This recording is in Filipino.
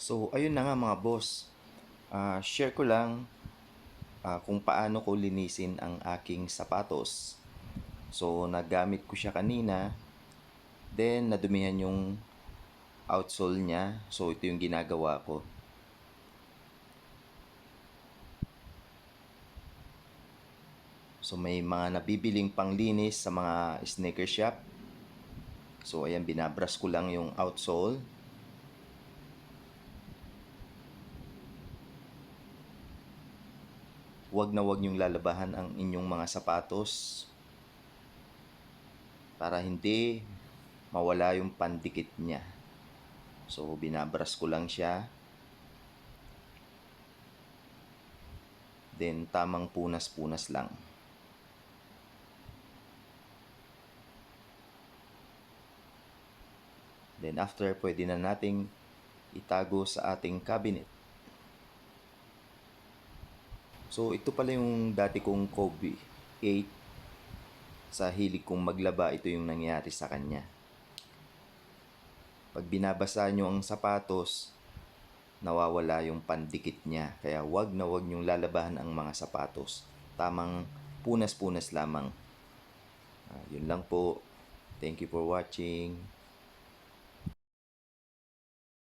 So, ayun na nga mga boss. Share ko lang kung paano ko linisin ang aking sapatos. So, nagamit ko siya kanina. Then, nadumihan yung outsole niya. So, ito yung ginagawa ko. So, may mga nabibiling panglinis sa mga sneaker shop. So, ayan, binabras ko lang yung outsole. Huwag na huwag niyong lalabahan ang inyong mga sapatos para hindi mawala yung pandikit niya. So, binabras ko lang siya. Then, tamang punas-punas lang. Then, after, pwede na nating itago sa ating cabinet. So, ito pala yung dati kong Kobe 8. Sa hilig kong maglaba, ito yung nangyari sa kanya. Pag binabasa nyo ang sapatos, nawawala yung pandikit niya. Kaya wag na wag nyong lalabahan ang mga sapatos. Tamang punas-punas lamang. Yun lang po. Thank you for watching.